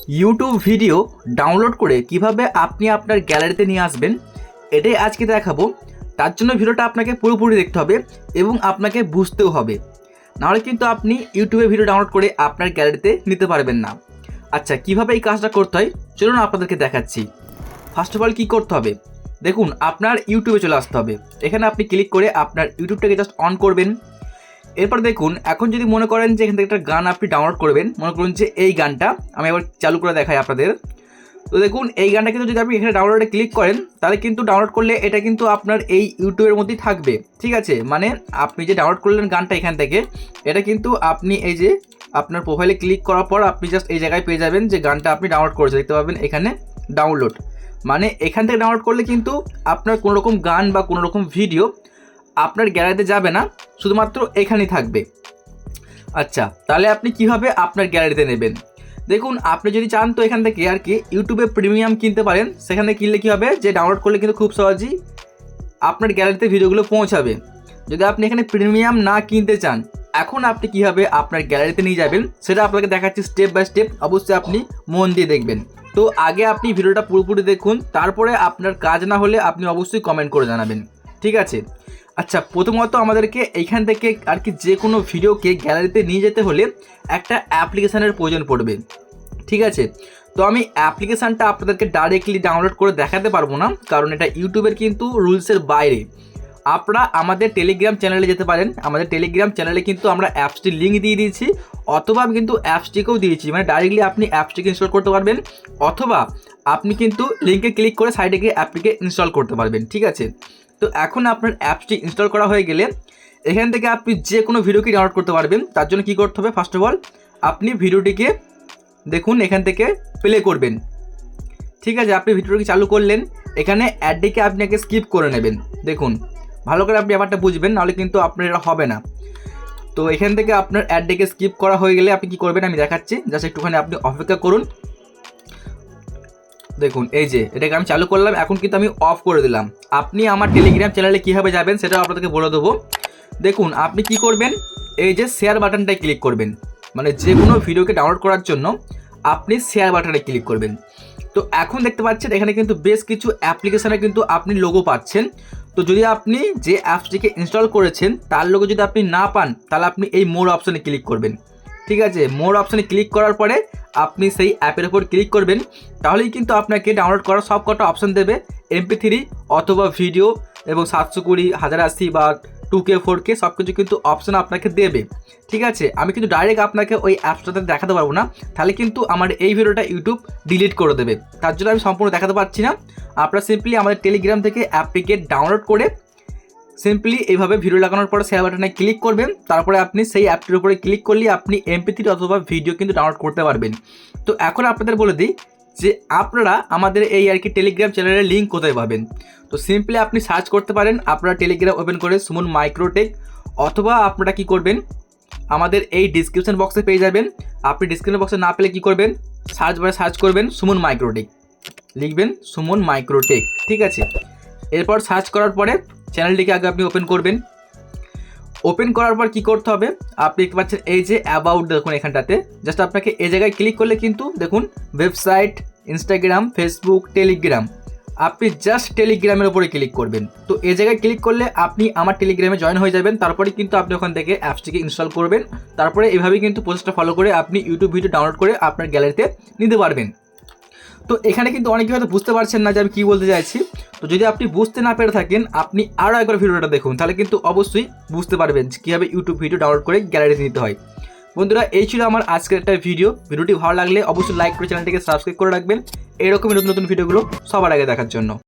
YouTube video download করে কিভাবে আপনি আপনার গ্যালারিতে নিয়ে আসবেন এটাই আজকে দেখাবো। তার জন্য ভিডিওটা আপনাকে পুরোপুরি দেখতে হবে এবং আপনাকে বুঝতেও হবে, নাহলে কিন্তু আপনি ইউটিউবে ভিডিও ডাউনলোড করে আপনার গ্যালারিতে নিতে পারবেন না। আচ্ছা, কিভাবে এই কাজটা করতে হয় চলুন আপনাদেরকে দেখাচ্ছি। ফার্স্ট অফ অল কী করতে হবে, দেখুন আপনার ইউটিউবে চলে আসতে হবে। এখানে আপনি ক্লিক করে আপনার ইউটিউবটাকে জাস্ট অন করবেন। এরপর দেখুন, এখন যদি মনে করেন যে এখান থেকে একটা গান আপনি ডাউনলোড করবেন, মনে করুন যে এই গানটা আমি আবার চালু করে দেখাই আপনাদের। তো দেখুন এই গানটা কিন্তু যদি আপনি এখানে ডাউনলোডে ক্লিক করেন তাহলে কিন্তু ডাউনলোড করলে এটা কিন্তু আপনার এই ইউটিউবের মধ্যেই থাকবে, ঠিক আছে। মানে আপনি যে ডাউনলোড করলেন গানটা এখান থেকে, এটা কিন্তু আপনি এই যে আপনার প্রোফাইলে ক্লিক করার পর আপনি জাস্ট এই জায়গায় পেয়ে যাবেন যে গানটা আপনি ডাউনলোড করেছেন, দেখতে পাবেন এখানে ডাউনলোড। মানে এখান থেকে ডাউনলোড করলে কিন্তু আপনার কোনো রকম গান বা কোনো রকম ভিডিও আপনার গ্যালারিতে যাবে না, শুধুমাত্র এখানেই থাকবে। আচ্ছা, তাহলে আপনি কিভাবে আপনার গ্যালারিতে নেবেন, দেখুন আপনি যদি চান তো এখান থেকে আর কি ইউটিউবে প্রিমিয়াম কিনতে পারেন। সেখানে কিনলে কী হবে, যে ডাউনলোড করলে কিন্তু খুব সহজেই আপনার গ্যালারিতে ভিডিওগুলো পৌঁছাবে। যদি আপনি এখানে প্রিমিয়াম না কিনতে চান, এখন আপনি কীভাবে আপনার গ্যালারিতে নিয়ে যাবেন সেটা আপনাকে দেখাচ্ছি স্টেপ বাই স্টেপ। অবশ্যই আপনি মন দিয়ে দেখবেন। তো আগে আপনি ভিডিওটা পুরোপুরি দেখুন, তারপরে আপনার কাজ না হলে আপনি অবশ্যই কমেন্ট করে জানাবেন, ঠিক আছে। আচ্ছা, প্রথমত আমাদেরকে এইখান থেকে আর কি যে কোনো ভিডিওকে গ্যালারিতে নিয়ে যেতে হলে একটা অ্যাপ্লিকেশানের প্রয়োজন পড়বে, ঠিক আছে। তো আমি অ্যাপ্লিকেশানটা আপনাদেরকে ডাইরেক্টলি ডাউনলোড করে দেখাতে পারবো না, কারণ এটা ইউটিউবের কিন্তু রুলসের বাইরে। আপনারা আমাদের টেলিগ্রাম চ্যানেলে যেতে পারেন। আমাদের টেলিগ্রাম চ্যানেলে কিন্তু আমরা অ্যাপসটির লিঙ্ক দিয়ে দিয়েছি, অথবা আমি কিন্তু অ্যাপসটিকেও দিয়েছি। মানে ডাইরেক্টলি আপনি অ্যাপসটিকে ইনস্টল করতে পারবেন, অথবা আপনি কিন্তু লিঙ্কে ক্লিক করে সাইডে গিয়ে অ্যাপটিকে ইনস্টল করতে পারবেন, ঠিক আছে। তো এখন আপনার অ্যাপসটি ইনস্টল করা হয়ে গেলে এখান থেকে আপনি যে কোনো ভিডিওকে ডাউনলোড করতে পারবেন। তার জন্য কী করতে হবে, ফার্স্ট অফ অল আপনি ভিডিওটিকে দেখুন এখান থেকে প্লে করবেন, ঠিক আছে। আপনি ভিডিওটিকে চালু করলেন, এখানে অ্যাডটিকে আপনি আগে স্কিপ করে নেবেন। দেখুন ভালো করে আপনি ব্যাপারটা বুঝবেন, নাহলে কিন্তু আপনার এটা হবে না। তো এখান থেকে আপনার অ্যাডটিকে স্কিপ করা হয়ে গেলে আপনি কী করবেন আমি দেখাচ্ছি, জাস্ট একটুখানি আপনি অপেক্ষা করুন। দেখুন এই যে এটাকে আমি চালু করলাম, এখন কিন্তু আমি অফ করে দিলাম। আপনি আমার টেলিগ্রাম চ্যানেলে কীভাবে যাবেন সেটাও আপনাদেরকে বলে দেবো। দেখুন আপনি কি করবেন, এই যে শেয়ার বাটনটায় ক্লিক করবেন। মানে যে কোনো ভিডিওকে ডাউনলোড করার জন্য আপনি শেয়ার বাটনে ক্লিক করবেন। তো এখন দেখতে পাচ্ছেন এখানে কিন্তু বেশ কিছু অ্যাপ্লিকেশানে কিন্তু আপনি লোগো পাচ্ছেন। তো যদি আপনি যে অ্যাপসটিকে ইনস্টল করেছেন তার লোগো যদি আপনি না পান, তাহলে আপনি এই মোর অপশানে ক্লিক করবেন, ঠিক আছে। মোর অপশানে ক্লিক করার পরে আপনি সেই অ্যাপের ওপর ক্লিক করবেন, তাহলেই কিন্তু আপনাকে ডাউনলোড করার সব কটা অপশান দেবে। MP3 অথবা ভিডিও এবং 720, 1080 বা 2K 4K সব কিছু কিন্তু অপশান আপনাকে দেবে, ঠিক আছে। আমি কিন্তু ডাইরেক্ট আপনাকে ওই অ্যাপসটাতে দেখাতে পারবো না, তাহলে কিন্তু আমার এই ভিডিওটা ইউটিউব ডিলিট করে দেবে। তার জন্য আমি সম্পূর্ণ দেখাতে পারছি না। আপনারা সিম্পলি আমাদের টেলিগ্রাম থেকে অ্যাপটিকে ডাউনলোড করে সিম্পলি এইভাবে ভিডিও লাগানোর পরে শেয়ার বাটনে ক্লিক করবেন। তারপরে আপনি সেই অ্যাপটির উপরে ক্লিক করলে আপনি MP3 অথবা ভিডিও কিন্তু ডাউনলোড করতে পারবেন। তো এখন আপনাদের বলে দিই যে আপনারা আমাদের এই আর কি টেলিগ্রাম চ্যানেলের লিঙ্ক কোথায় পাবেন। তো সিম্পলি আপনি সার্চ করতে পারেন, আপনারা টেলিগ্রাম ওপেন করে সুমন মাইক্রোটেক, অথবা আপনারা কি করবেন আমাদের এই ডিসক্রিপশন বক্সে পেয়ে যাবেন। আপনি ডিসক্রিপশন বক্সে না পেলে কি করবেন, সার্চ বারে সার্চ করবেন সুমন মাইক্রোটেক, লিখবেন সুমন মাইক্রোটেক, ঠিক আছে। এরপর সার্চ করার পরে চ্যানেলটিকে আগে আপনি ওপেন করবেন। ওপেন করার পর কী করতে হবে, আপনি দেখতে পাচ্ছেন এই যে অ্যাবাউট, দেখুন এখানটাতে জাস্ট আপনাকে এই জায়গায় ক্লিক করলে কিন্তু দেখুন ওয়েবসাইট, ইনস্টাগ্রাম, ফেসবুক, টেলিগ্রাম, আপনি জাস্ট টেলিগ্রামের উপরে ক্লিক করবেন। তো এই জায়গায় ক্লিক করলে আপনি আমার টেলিগ্রামে জয়েন হয়ে যাবেন। তারপরে কিন্তু আপনি ওখান থেকে অ্যাপসটিকে ইনস্টল করবেন। তারপরে এভাবেই কিন্তু প্রসেসটা ফলো করে আপনি ইউটিউব ভিডিও ডাউনলোড করে আপনার গ্যালারিতে নিতে পারবেন। তো এখানে কিন্তু অনেকে হয়তো বুঝতে পারছেন না যে আমি কী বলতে চাইছি। তো যদি আপনি বুঝতে না পেরে থাকেন, আপনি আরও একবার ভিডিওটা দেখুন, তাহলে কিন্তু অবশ্যই বুঝতে পারবেন কীভাবে ইউটিউব ভিডিও ডাউনলোড করে গ্যালারিতে নিতে হয়। বন্ধুরা, এই ছিল আমার আজকের একটা ভিডিওটি ভালো লাগলে অবশ্যই লাইক করে চ্যানেলটিকে সাবস্ক্রাইব করে রাখবেন, এরকমই নতুন নতুন ভিডিওগুলো সবার আগে দেখার জন্য।